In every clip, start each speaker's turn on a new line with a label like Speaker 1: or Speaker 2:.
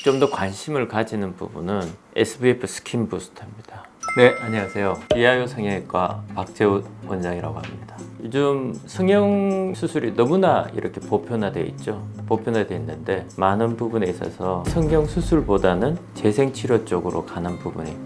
Speaker 1: 좀 더 관심을 가지는 부분은 SVF 스킨 부스터입니다. 네, 안녕하세요. 이하요 성형외과 박재우 원장이라고 합니다. 요즘 성형 수술이 너무나 이렇게 보편화되어 있죠. 보편화되어 있는데 많은 부분에 있어서 성형 수술보다는 재생치료 쪽으로 가는 부분이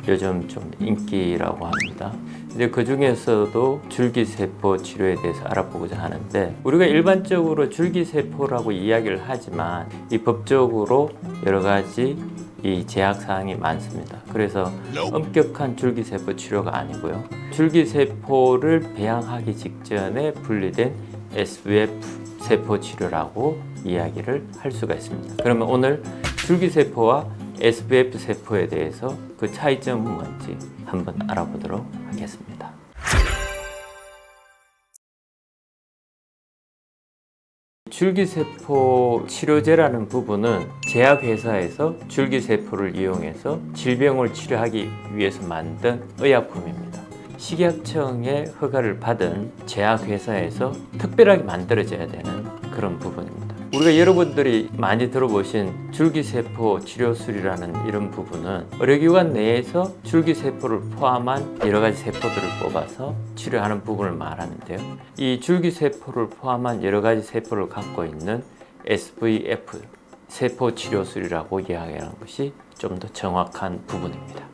Speaker 1: 요즘 좀 인기라고 합니다. 이제 그 중에서도 줄기세포 치료에 대해서 알아보고자 하는데, 우리가 일반적으로 줄기세포라고 이야기를 하지만 이 법적으로 여러 가지 이 제약사항이 많습니다. 그래서 엄격한 줄기세포 치료가 아니고요, 줄기세포를 배양하기 직전에 분리된 SVF 세포 치료라고 이야기를 할 수가 있습니다. 그러면 오늘 줄기세포와 SVF 세포에 대해서 그 차이점은 뭔지 한번 알아보도록 하겠습니다. 줄기세포 치료제라는 부분은 제약회사에서 줄기세포를 이용해서 질병을 치료하기 위해서 만든 의약품입니다. 식약청의 허가를 받은 제약회사에서 특별하게 만들어져야 되는 그런 부분입니다. 우리가 여러분들이 많이 들어보신 줄기세포 치료술이라는 이런 부분은 의료기관 내에서 줄기세포를 포함한 여러 가지 세포들을 뽑아서 치료하는 부분을 말하는데요. 이 줄기세포를 포함한 여러 가지 세포를 갖고 있는 SVF 세포 치료술이라고 이야기하는 것이 좀 더 정확한 부분입니다.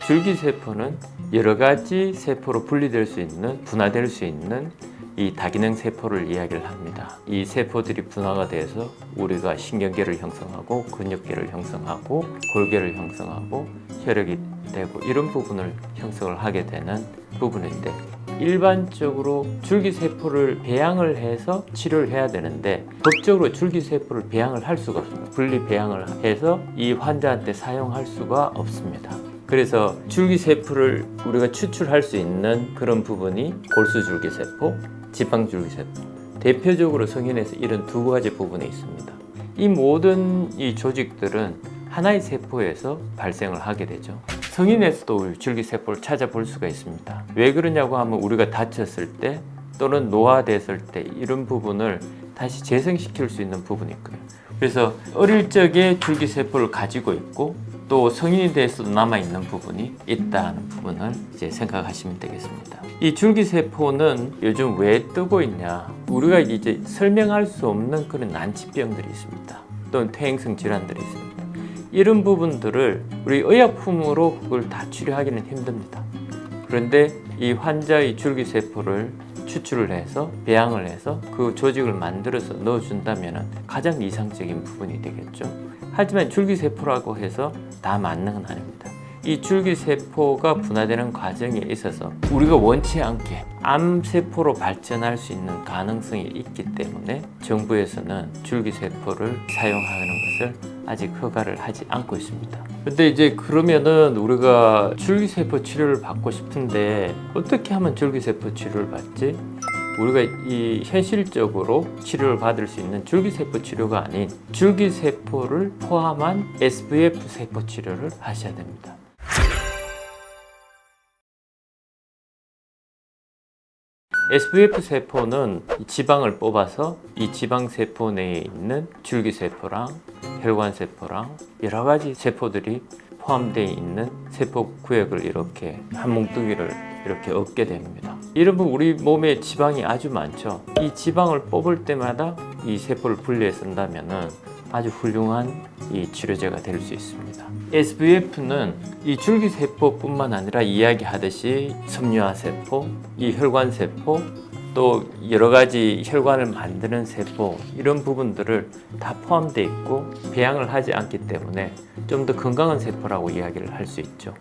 Speaker 1: 줄기세포는 여러 가지 세포로 분리될 수 있는, 분화될 수 있는 이 다기능 세포를 이야기를 합니다. 이 세포들이 분화가 돼서 우리가 신경계를 형성하고 근육계를 형성하고 골계를 형성하고 혈액이 되고 이런 부분을 형성을 하게 되는 부분인데, 일반적으로 줄기세포를 배양을 해서 치료를 해야 되는데 법적으로 줄기세포를 배양을 할 수가 없습니다. 분리 배양을 해서 이 환자한테 사용할 수가 없습니다. 그래서 줄기세포를 우리가 추출할 수 있는 그런 부분이 골수줄기세포, 지방줄기세포, 대표적으로 성인에서 이런 두 가지 부분에 있습니다. 이 모든 이 조직들은 하나의 세포에서 발생을 하게 되죠. 성인에서도 줄기세포를 찾아볼 수가 있습니다. 왜 그러냐고 하면 우리가 다쳤을 때 또는 노화됐을 때 이런 부분을 다시 재생시킬 수 있는 부분이 있고요. 그래서 어릴 적에 줄기세포를 가지고 있고 또 성인이 돼서도 남아있는 부분이 있다는 부분을 이제 생각하시면 되겠습니다. 이 줄기세포는 요즘 왜 뜨고 있냐, 우리가 이제 설명할 수 없는 그런 난치병들이 있습니다. 또는 퇴행성 질환들이 있습니다. 이런 부분들을 우리 의약품으로 그걸 다 치료하기는 힘듭니다. 그런데 이 환자의 줄기세포를 추출을 해서 배양을 해서 그 조직을 만들어서 넣어준다면 가장 이상적인 부분이 되겠죠. 하지만 줄기세포라고 해서 다 맞는 건 아닙니다. 이 줄기세포가 분화되는 과정에 있어서 우리가 원치 않게 암세포로 발전할 수 있는 가능성이 있기 때문에 정부에서는 줄기세포를 사용하는 것을 아직 허가를 하지 않고 있습니다. 근데 이제 그러면은 우리가 줄기세포 치료를 받고 싶은데 어떻게 하면 줄기세포 치료를 받지? 우리가 이 현실적으로 치료를 받을 수 있는 줄기세포 치료가 아닌 줄기세포를 포함한 SVF 세포 치료를 하셔야 됩니다. SVF 세포는 지방을 뽑아서 이 지방세포 내에 있는 줄기세포랑 혈관세포랑 여러 가지 세포들이 포함되어 있는 세포 구역을 이렇게 한 뭉뚱이를 이렇게 얻게 됩니다. 여러분, 우리 몸에 지방이 아주 많죠. 이 지방을 뽑을 때마다 이 세포를 분리해 쓴다면은 아주 훌륭한 이 치료제가 될 수 있습니다. SVF는 이 줄기세포뿐만 아니라 이야기하듯이 섬유화세포, 이 혈관세포, 또 여러 가지 혈관을 만드는 세포, 이런 부분들을 다 포함되어 있고 배양을 하지 않기 때문에 좀 더 건강한 세포라고 이야기를 할 수 있죠.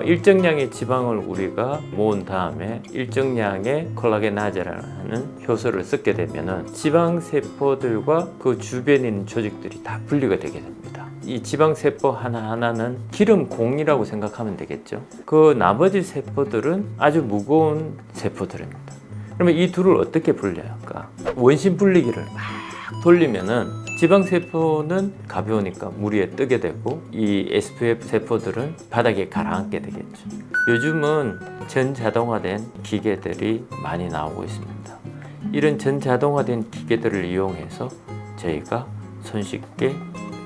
Speaker 1: 일정량의 지방을 우리가 모은 다음에 일정량의 콜라겐아제라는 효소를 섞게 되면 지방세포들과 그 주변에 있는 조직들이 다 분리가 되게 됩니다. 이 지방세포 하나하나는 기름공이라고 생각하면 되겠죠. 그 나머지 세포들은 아주 무거운 세포들입니다. 그러면 이 둘을 어떻게 분리할까? 원심 분리기를 막 돌리면은 지방세포는 가벼우니까 물 위에 뜨게 되고 이 SVF 세포들은 바닥에 가라앉게 되겠죠. 요즘은 전자동화된 기계들이 많이 나오고 있습니다. 이런 전자동화된 기계들을 이용해서 저희가 손쉽게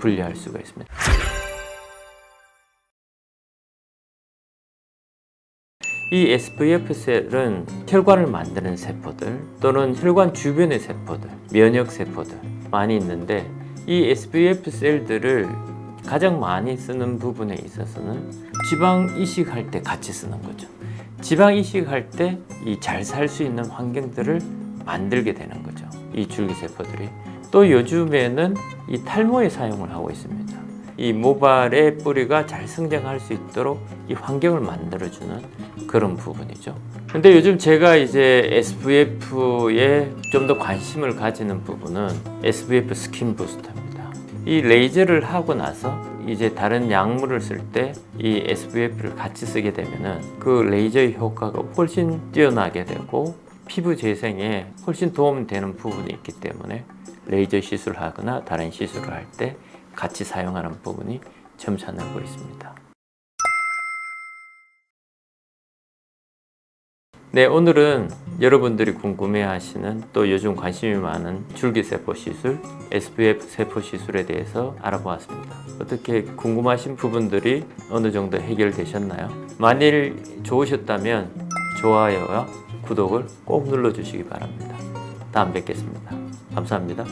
Speaker 1: 분리할 수가 있습니다. 이 SVF 셀은 혈관을 만드는 세포들 또는 혈관 주변의 세포들, 면역 세포들 많이 있는데 이 SVF 셀들을 가장 많이 쓰는 부분에 있어서는 지방 이식할 때 같이 쓰는 거죠. 지방 이식할 때 이 잘 살 수 있는 환경들을 만들게 되는 거죠. 이 줄기세포들이. 또 요즘에는 이 탈모에 사용을 하고 있습니다. 이 모발의 뿌리가 잘 성장할 수 있도록 이 환경을 만들어주는 그런 부분이죠. 근데 요즘 제가 이제 SVF에 좀 더 관심을 가지는 부분은 SVF 스킨 부스터입니다. 이 레이저를 하고 나서 이제 다른 약물을 쓸 때 이 SVF를 같이 쓰게 되면은 그 레이저의 효과가 훨씬 뛰어나게 되고 피부 재생에 훨씬 도움되는 부분이 있기 때문에 레이저 시술을 하거나 다른 시술을 할 때 같이 사용하는 부분이 점차 늘고 있습니다. 네, 오늘은 여러분들이 궁금해하시는 또 요즘 관심이 많은 줄기세포 시술, SVF 세포 시술에 대해서 알아보았습니다. 어떻게 궁금하신 부분들이 어느 정도 해결되셨나요? 만일 좋으셨다면 좋아요와 구독을 꼭 눌러주시기 바랍니다. 다음 뵙겠습니다. 감사합니다.